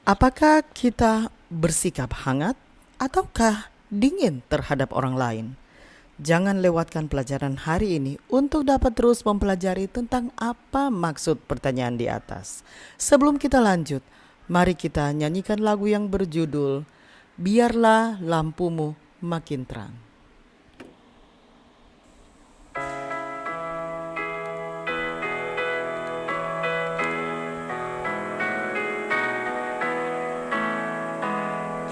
Apakah kita bersikap hangat ataukah dingin terhadap orang lain? Jangan lewatkan pelajaran hari ini untuk dapat terus mempelajari tentang apa maksud pertanyaan di atas. Sebelum kita lanjut, mari kita nyanyikan lagu yang berjudul Biarlah Lampumu Makin Terang.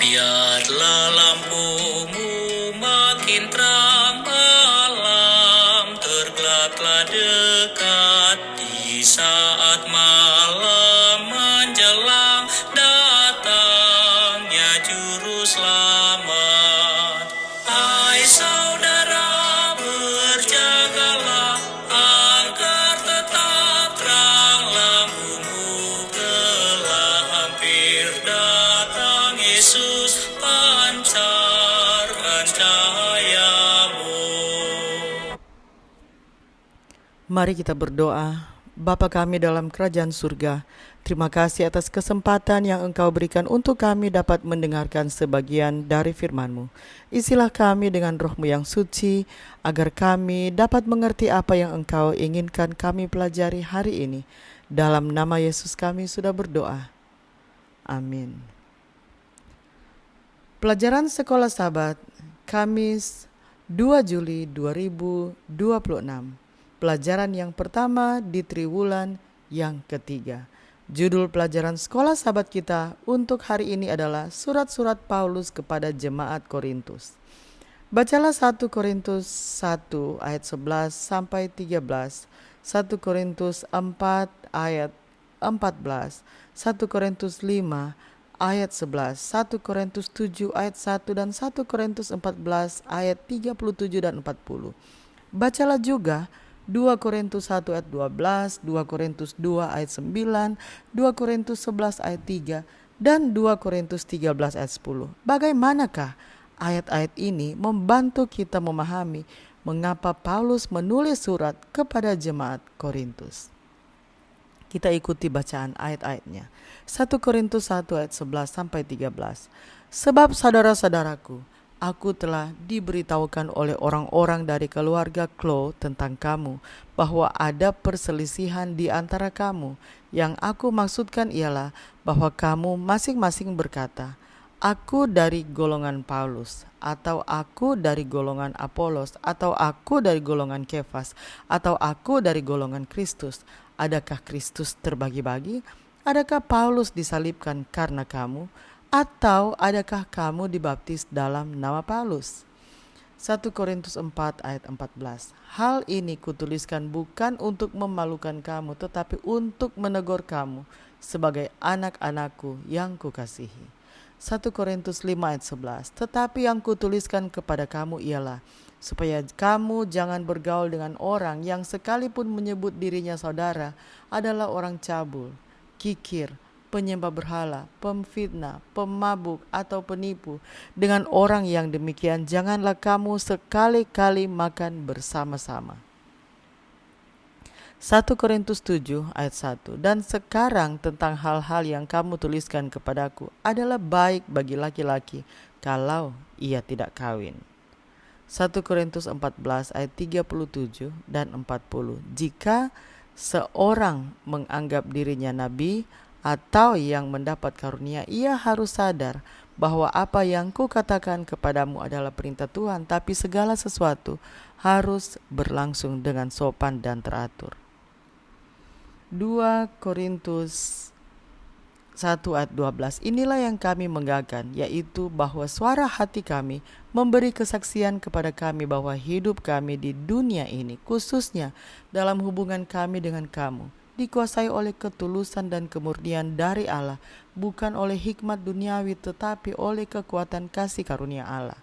Biarlah lampumu makin terang, malam tergelap telah dekat. Di saat malam menjelang, datangnya juru selamat. Hai saudara, berjagalah agar tetap terang lampumu, telah hampir datang Yesus, pancarkan cahayamu. Mari kita berdoa. Bapa kami dalam kerajaan surga, terima kasih atas kesempatan yang Engkau berikan untuk kami dapat mendengarkan sebagian dari firman-Mu. Isilah kami dengan Roh-Mu yang suci, agar kami dapat mengerti apa yang Engkau inginkan kami pelajari hari ini. Dalam nama Yesus kami sudah berdoa. Amin. Pelajaran Sekolah Sabat, Kamis 2 Juli 2026. Pelajaran yang pertama di triwulan yang ketiga. Judul pelajaran Sekolah Sabat kita untuk hari ini adalah Surat-surat Paulus kepada Jemaat Korintus. Bacalah 1 Korintus 1 ayat 11 sampai 13, 1 Korintus 4 ayat 14, 1 Korintus 5 ayat 11, 1 Korintus 7 ayat 1 dan 1 Korintus 14 ayat 37 dan 40. Bacalah juga 2 Korintus 1 ayat 12, 2 Korintus 2 ayat 9, 2 Korintus 11 ayat 3, dan 2 Korintus 13 ayat 10. Bagaimanakah ayat-ayat ini membantu kita memahami mengapa Paulus menulis surat kepada jemaat Korintus? Kita ikuti bacaan ayat-ayatnya. 1 Korintus 1 ayat 11 sampai 13. Sebab saudara-saudaraku, aku telah diberitahukan oleh orang-orang dari keluarga Chloe tentang kamu, bahwa ada perselisihan di antara kamu. Yang aku maksudkan ialah bahwa kamu masing-masing berkata, aku dari golongan Paulus, atau aku dari golongan Apolos, atau aku dari golongan Kefas, atau aku dari golongan Kristus. Adakah Kristus terbagi-bagi? Adakah Paulus disalibkan karena kamu? Atau adakah kamu dibaptis dalam nama Paulus? 1 Korintus 4 ayat 14. Hal ini kutuliskan bukan untuk memalukan kamu, tetapi untuk menegur kamu sebagai anak-anakku yang kukasihi. 1 Korintus 5 ayat 11. Tetapi yang kutuliskan kepada kamu ialah supaya kamu jangan bergaul dengan orang yang sekalipun menyebut dirinya saudara adalah orang cabul, kikir, penyembah berhala, pemfitnah, pemabuk, atau penipu. Dengan orang yang demikian janganlah kamu sekali-kali makan bersama-sama. 1 Korintus 7 ayat 1. Dan sekarang tentang hal-hal yang kamu tuliskan kepadaku adalah baik bagi laki-laki kalau ia tidak kawin. 1 Korintus 14 ayat 37 dan 40. Jika seorang menganggap dirinya nabi atau yang mendapat karunia, ia harus sadar bahwa apa yang kukatakan kepadamu adalah perintah Tuhan, tapi segala sesuatu harus berlangsung dengan sopan dan teratur. 2 Korintus 1 ayat 12. Inilah yang kami menggagan, yaitu bahwa suara hati kami memberi kesaksian kepada kami bahwa hidup kami di dunia ini, khususnya dalam hubungan kami dengan kamu, dikuasai oleh ketulusan dan kemurnian dari Allah, bukan oleh hikmat duniawi tetapi oleh kekuatan kasih karunia Allah.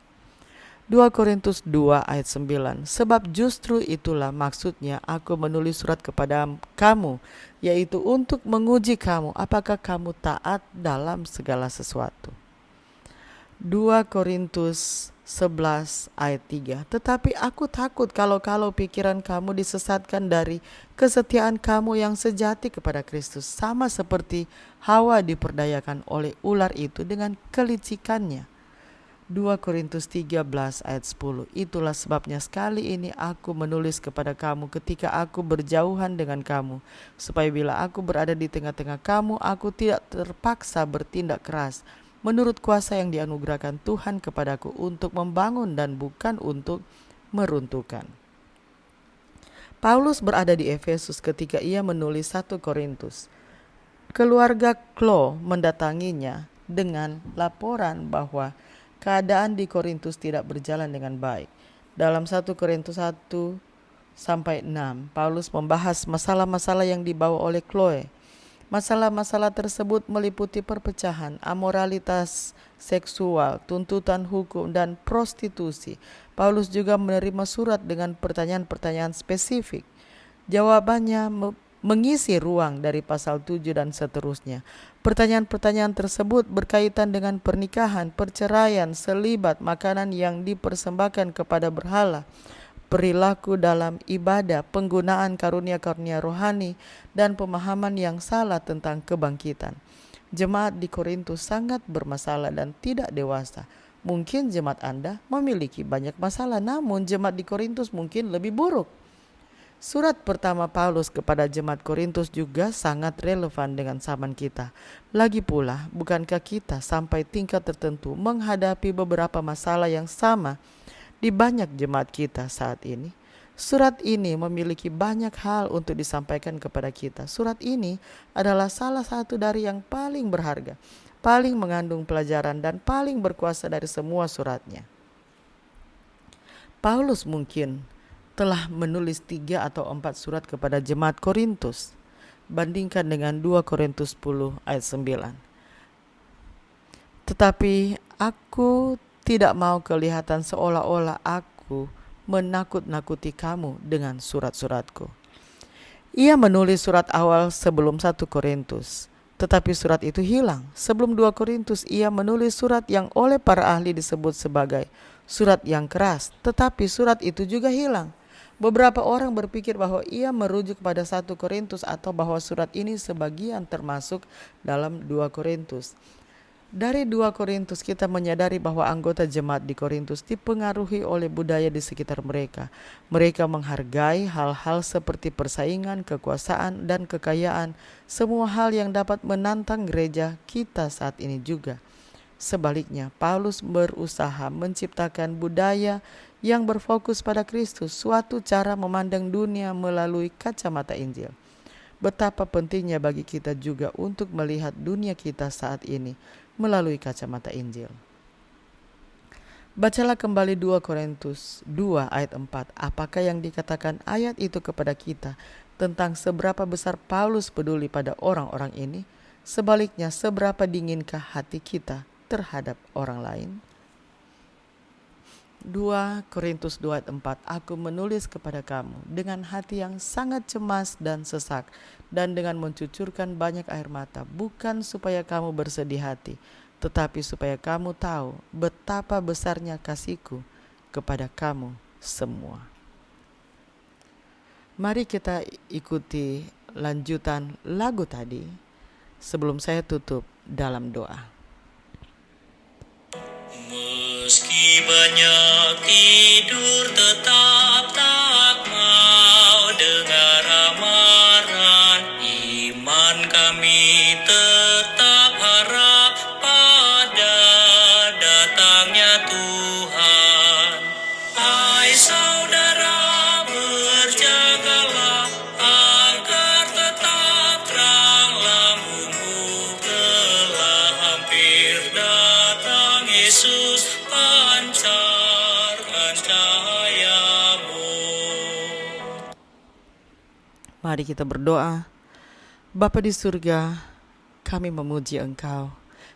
2 Korintus 2 ayat 9. Sebab justru itulah maksudnya aku menulis surat kepada kamu, yaitu untuk menguji kamu apakah kamu taat dalam segala sesuatu. 2 Korintus 11 ayat 3. Tetapi aku takut kalau pikiran kamu disesatkan dari kesetiaan kamu yang sejati kepada Kristus, sama seperti Hawa diperdayakan oleh ular itu dengan kelicikannya. 2 Korintus 13 ayat 10. Itulah sebabnya sekali ini aku menulis kepada kamu ketika aku berjauhan dengan kamu, supaya bila aku berada di tengah-tengah kamu, aku tidak terpaksa bertindak keras menurut kuasa yang dianugerahkan Tuhan kepadaku untuk membangun dan bukan untuk meruntuhkan. Paulus berada di Efesus ketika ia menulis 1 Korintus. Keluarga Klo mendatanginya dengan laporan bahwa keadaan di Korintus tidak berjalan dengan baik. Dalam 1 Korintus 1 sampai 6, Paulus membahas masalah-masalah yang dibawa oleh Chloe. Masalah-masalah tersebut meliputi perpecahan, amoralitas seksual, tuntutan hukum, dan prostitusi. Paulus juga menerima surat dengan pertanyaan-pertanyaan spesifik. Jawabannya mengisi ruang dari pasal 7 dan seterusnya. Pertanyaan-pertanyaan tersebut berkaitan dengan pernikahan, perceraian, selibat, makanan yang dipersembahkan kepada berhala, perilaku dalam ibadah, penggunaan karunia-karunia rohani, dan pemahaman yang salah tentang kebangkitan. Jemaat di Korintus sangat bermasalah dan tidak dewasa. Mungkin jemaat Anda memiliki banyak masalah, namun jemaat di Korintus mungkin lebih buruk. Surat pertama Paulus kepada jemaat Korintus juga sangat relevan dengan zaman kita. Lagi pula, bukankah kita sampai tingkat tertentu menghadapi beberapa masalah yang sama di banyak jemaat kita saat ini? Surat ini memiliki banyak hal untuk disampaikan kepada kita. Surat ini adalah salah satu dari yang paling berharga, paling mengandung pelajaran, dan paling berkuasa dari semua suratnya. Paulus mungkin telah menulis 3 atau 4 surat kepada jemaat Korintus. Bandingkan dengan 2 Korintus 10 ayat 9. Tetapi aku tidak mau kelihatan seolah-olah aku menakut-nakuti kamu dengan surat-suratku. Ia menulis surat awal sebelum 1 Korintus. Tetapi surat itu hilang. Sebelum 2 Korintus ia menulis surat yang oleh para ahli disebut sebagai surat yang keras. Tetapi surat itu juga hilang. Beberapa orang berpikir bahwa ia merujuk pada 1 Korintus atau bahwa surat ini sebagian termasuk dalam 2 Korintus. Dari 2 Korintus kita menyadari bahwa anggota jemaat di Korintus dipengaruhi oleh budaya di sekitar mereka. Mereka menghargai hal-hal seperti persaingan, kekuasaan, dan kekayaan, semua hal yang dapat menantang gereja kita saat ini juga. Sebaliknya, Paulus berusaha menciptakan budaya yang berfokus pada Kristus, suatu cara memandang dunia melalui kacamata Injil. Betapa pentingnya bagi kita juga untuk melihat dunia kita saat ini melalui kacamata Injil. Bacalah kembali 2 Korintus 2 ayat 4. Apakah yang dikatakan ayat itu kepada kita tentang seberapa besar Paulus peduli pada orang-orang ini? Sebaliknya, seberapa dinginkah hati kita terhadap orang lain? 2 Korintus 2 ayat 4. Aku menulis kepada kamu dengan hati yang sangat cemas dan sesak, dan dengan mencucurkan banyak air mata, bukan supaya kamu bersedih hati, tetapi supaya kamu tahu betapa besarnya kasihku kepada kamu semua. Mari kita ikuti lanjutan lagu tadi sebelum saya tutup dalam doa. Meski banyak tidur tetap tak mau dengar amaran, iman kami tetap harap pada datangnya Tuhan. Hai saudara, berjagalah agar tetap terang lampumu telah hampir datang Yesus, pancarkan cahayamu. Mari kita berdoa. Bapa di surga, kami memuji Engkau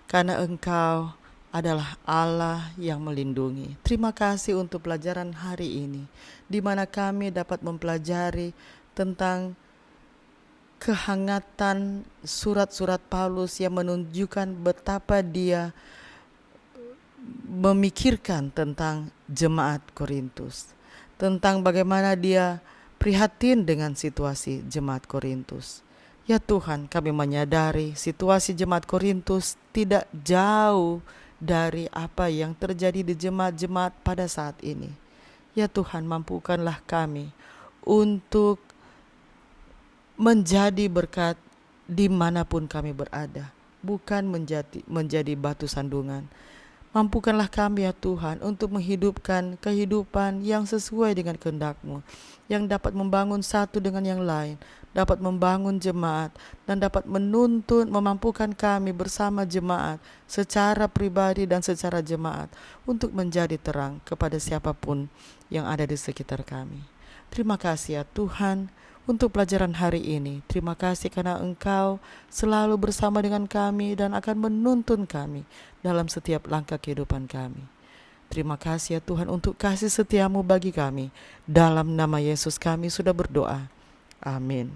karena Engkau adalah Allah yang melindungi. Terima kasih untuk pelajaran hari ini, di mana kami dapat mempelajari tentang kehangatan surat-surat Paulus yang menunjukkan betapa dia memikirkan tentang jemaat Korintus, tentang bagaimana dia prihatin dengan situasi jemaat Korintus. Ya Tuhan, kami menyadari situasi jemaat Korintus tidak jauh dari apa yang terjadi di jemaat-jemaat pada saat ini. Ya Tuhan, mampukanlah kami untuk menjadi berkat dimanapun kami berada, bukan menjadi batu sandungan. Mampukanlah kami ya Tuhan untuk menghidupkan kehidupan yang sesuai dengan kehendak-Mu, yang dapat membangun satu dengan yang lain, dapat membangun jemaat, dan dapat memampukan kami bersama jemaat secara pribadi dan secara jemaat untuk menjadi terang kepada siapapun yang ada di sekitar kami. Terima kasih ya Tuhan untuk pelajaran hari ini. Terima kasih karena Engkau selalu bersama dengan kami dan akan menuntun kami dalam setiap langkah kehidupan kami. Terima kasih ya Tuhan untuk kasih setia-Mu bagi kami. Dalam nama Yesus kami sudah berdoa. Amin.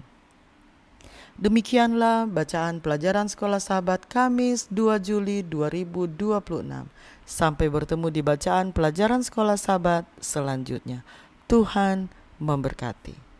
Demikianlah bacaan pelajaran Sekolah Sahabat Kamis 2 Juli 2026. Sampai bertemu di bacaan pelajaran Sekolah Sahabat selanjutnya. Tuhan memberkati.